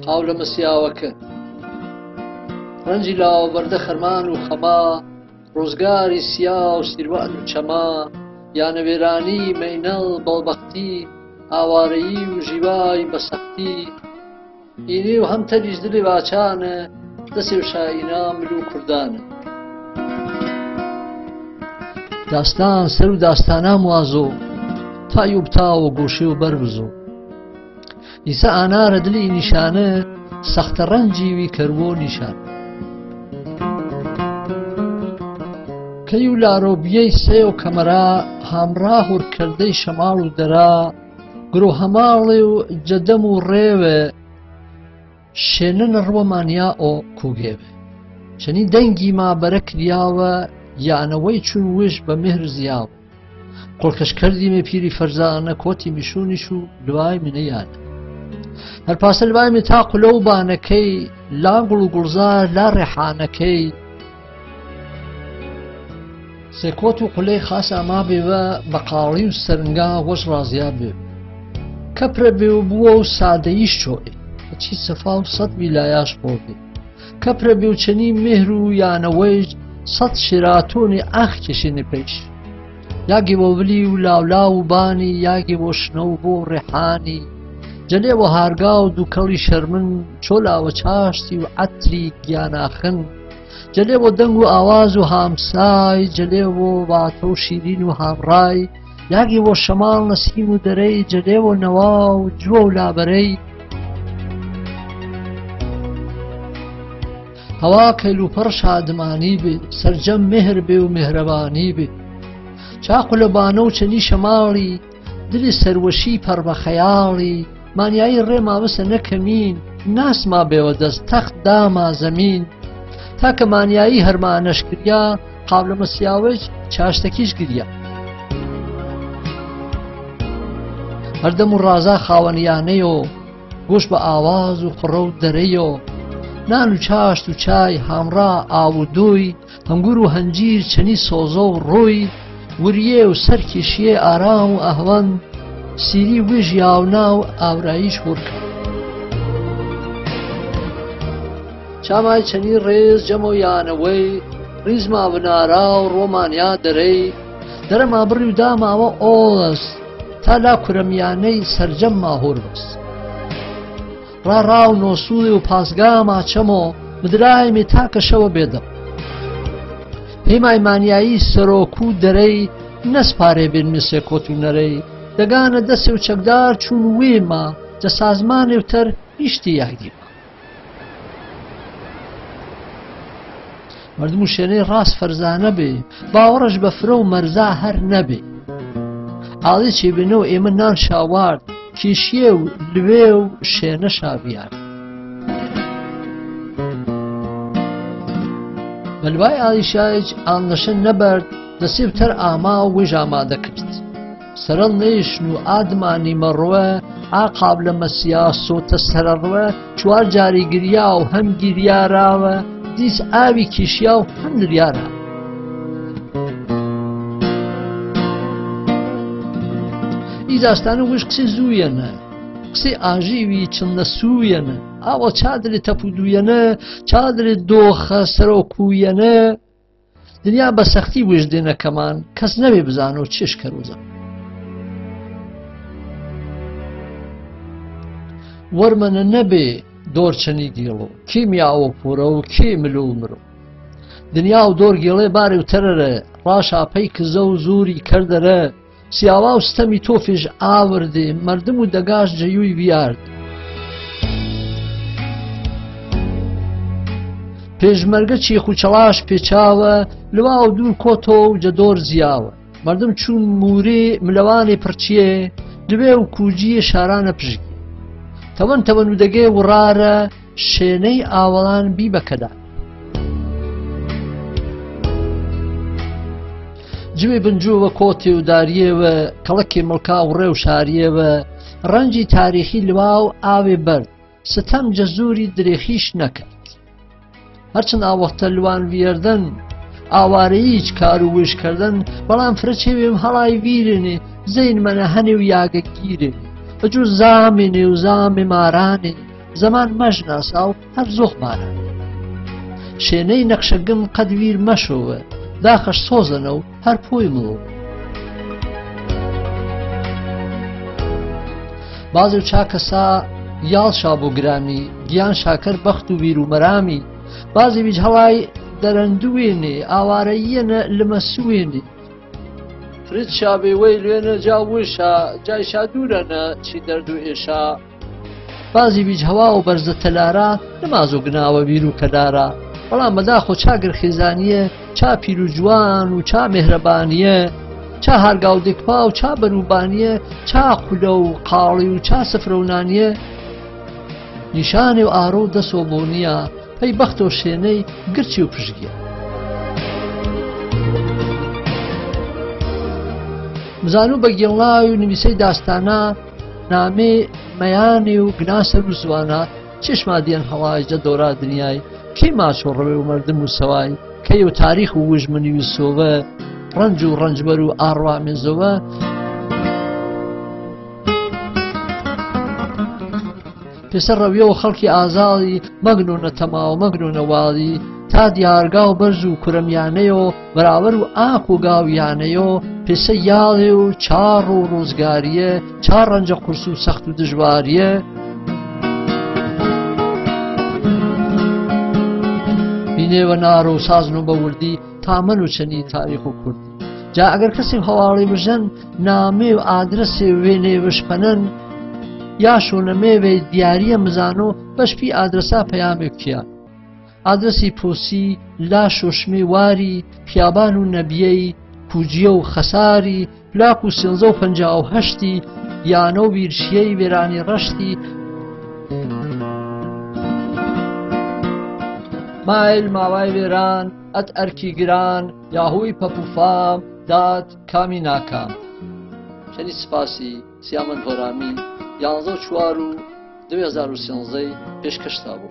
قاو لە مەسیاوەکە ڕەنجی لاوەبەردە خەرمان و خەما ڕۆزگاری سیا و سیروان و چەما یانەوێرانی مەینەڵ بەڵبەختی ئاوارەیی و ژیوای بەسەختی ئینێ و هەم تەریش دلێ باچانە دەسێ و شائینا مل و کوردانە داستان سەر و داستانە موازۆ تای و بتاوە گۆشێ و بەربزۆ ئیسا ئانارە دلی نیشانە سەختە ڕەنجیوی کەروۆ نیشان کەی و لارۆبیەی سێ و کەمەرا هامڕا هورکردەی شەماڵ و دەرا گرۆ هەماڵێ و جەدەم و ڕێوە شێنە نەڕوەمانیا ئۆ کوگێوە چەنی دەنگی مابەرە کریاوە یانەوەی چون وش بە مهر زیاوە قۆڵکەش کردیمێ پیری فەرزانە کۆتی میشونیش و دوای منەیانە هەرپاسە لەوای تاق و لەو بانەکەی لا گوڵ و گوڵزار لا ڕێحانەکەی سێکۆت و قولەی خاس ئاما بێوە بەقاڵی و سەرنگا وەش ڕازیا بێ کەپرە بێ و بووە و سادەییش چۆئێ هەچی سەفا و سەد ویلایاش بۆ بێ کەپرە بێ و چەنی مهر و یانەوەی سەد شێراتۆنی ئاخ کێشێنێ پێش یاگێ بۆ ولی و لاولا و بانی یاگێ بۆ شنە و بۆ ڕێحانی جەلێ بۆ هارگا و دووکەڵی شەرمن چۆلاوە چاشتی و عەتری گیاناخن جەلێ بۆ دەنگ و ئاواز و هامسای جەلێ بۆ باتە و شیرین و هامڕای یاگێ بۆ شەماڵ نەسیم و دەرەی جەلێ بۆ نەوا و جووە و لابەرەی هەوا کەیلوپەڕ شادمانی بێ سەرجەم مهر بێ و مهرەبانی بێ چاق و لەبانە و چەنی شەماڵی دلی سەروەشی پەڕ بە خەیاڵی مانیایی ڕێماوەسە نەکەمین ناسما بێوە دەست تەخت داما زەمین تاکە مانیایی هەرمانەش کریا قاو لە مەسیاوەج چاشتەکیش گریا هەردەم و ڕازا خاوەنیانەیۆ گۆش بە ئاواز و قڕە و دەرەیۆ نان و چاشت و چای هامڕا ئاو و دۆی هەنگور و هەنجیر چەنی سۆزە و ڕۆی وریێ و سەر کێشیێ ئارام و ئەهوەن سیری وژ یاونا و ئاوراییش هورکە چامای چەنی ڕێز جەمە و یانەوەی ریزما بنارا و ڕۆمانیا دەرەی دەرەما بڕی و داماوە ئۆڵەس تا لا کورەمیانەی سەرجەم ماهۆر بەس ڕاڕا و نۆسووی و پاسگا ماچەمۆ مدرایمێ تاکە شەوە بێدەم پێمای مانیایی سەرۆک و دەرەی نەسپارێ بێن مسێ کۆت و نەرەی دەگانە دەسێ و چەکدار چون وێما جە سازمانێ و تەر نیشتی یاگیما مردم و شوێنەی ڕاست فەرزانە بێ باوەڕەش بە فرە و مەرزا هەر نەبێ ئاڵی چێبێنەوە ئێمە نان شاوارد کێشیێ و لوێ و شێنە شاڤیار بەلوای ئالیشایج ئاڵنەشە نەبەرد دەسێ تەر ئاما و وێژ ئامادە کرد سەرەڵ نەیشن و ئادمانی مەڕوە ئاقاب لە مەسیا سۆتە سەرەڕوە چوار جاری گریا و هەم گیریاراوە دیس ئاوی کێشیا و هەم دریارە داستانە وش قسەی زوویەنە قسەی ئاژیوی چندە سوویەنە ئاوە چادرێ تەپودوویەنە چادرێ دۆخە سەرۆکوویەنە دنیا بە سەختی وێژ دێنەکەمان کەس نەبێ بزانە و چێش کەروزە وەرمەنە نەبێ دۆرچەنی گێڵۆ کێ میاوە پۆرە و کێ ملۆ و مرۆ دنیا و دۆر گێڵێ بارێ و تەرەرە ڕاشاپەی کزە و زووری کەردەرە سیاوا و ستەمی تۆفێژ ئاوردێ مردم و دەگاش جەیووی بیارد پێشمەرگە چێخ و چەڵاش پێچاوە لەوا و دوور کۆتۆ و جەدۆر زیاوە مردم چون مورێ ملەوانێ پرچیێ دوێ و کوجیە شارانە پژگی تەوەن تەوەن و دەگێ وڕارە شێنەی ئاوەڵان بی بەکەدا جوێ بنجووە کۆتێ و داریێوە کەڵەکێ مڵکا و ڕێ و شاریێوە ڕەنجی تاریخی لوا و ئاوێ بەرد ستەم جەزوری درێخیش نەکرد هەرچەند ئاوەختە لوان وێردن ئاوارەییچ کار و وێشکردن بەڵام فرەچێوێم هەڵای ویرێنێ زەین منە هەنێ و یاگەگیرێنێ بەجوو زامێنێ و زامێ مارانێ زەمان مەژ ناسا و هەر زۆخمانە شوێنەی نەخشەگەم قەت ویر مەشەوە داخەش سۆزەنە و هەر پۆی مڵۆ بازێ و چاکەسا یاڵشا بۆ گرامی گیان شاکەر بەخت و بیر و مەرامی بازی بیج هەڵای دەرەندوێنێ ئاوارەیەنە لەمە سوێنێ فرد شابێوەی لێنە جاوشە جایشا دوورەنە چی دەرد و ئێشا بازی بیج هەوا و بەرزە تەلارە نەمازۆ گناوە بیر و کەدارە بەڵام بەداخۆ چاگر خێزانیە چا پیر و جوان و چا مێهرەبانیە چا هەرگا و دێکپا و چا بەروبانیە چا قولە و قاڵی و چا سەفرە و نانیە نیشانێ و ئارۆ و دەسۆ بۆ نییە پەی بەختە و شوێنەی گرچی و پشگیە مزانوو بە گێڵای و نویسەی داستانە نامێ مەیانێ و گناسە و زوانە چشما دێن هەڵایجە دۆرا دنیای کەی ماچۆڕەوێ و مەردم و سەوای کەی و تاریخ و وژمنی و سۆڤە ڕەنج و ڕەنجبەر و ئاڕوامێزەوە پێسەر ڕەویەوە خەڵکی ئازاڵی مەگنۆنە تەماوە مەگنۆنە واڵی تا دیارگا و بەرز و کورەمیانەیەوە بەراوەر و ئاق و گاویانەیەوە پێسە یاڵێ و چاڕ و ڕۆزگاریە چار ڕەنجە قورس و سەخت و دژواریە بینێوە نارۆ و سازن و بەوردی تامەن و چەنی تاریخ و کوردی جا ئەگەر کەسێک هەواڵی بژەن نامێ و ئادرەسێ وێنێ وشپەنەن یا شۆنەمێوێ دیاریە مزانۆ بەشپی ئادرەسا پەیامێکیان ئادرەسی پۆسی لاش و شمێ واری پیابان و نەبیەی پوجیە و خەساری لاک و 358 یانە و بیرشیەی وێرانی ڕەشتی مایل ماوای وێران ئەت ئەرکی گران یاهوی پەپوفام داد کامی ناکام شەنی سپاسی سیامەند هۆرامی 11/4/2013 پێشکەشتا بوو.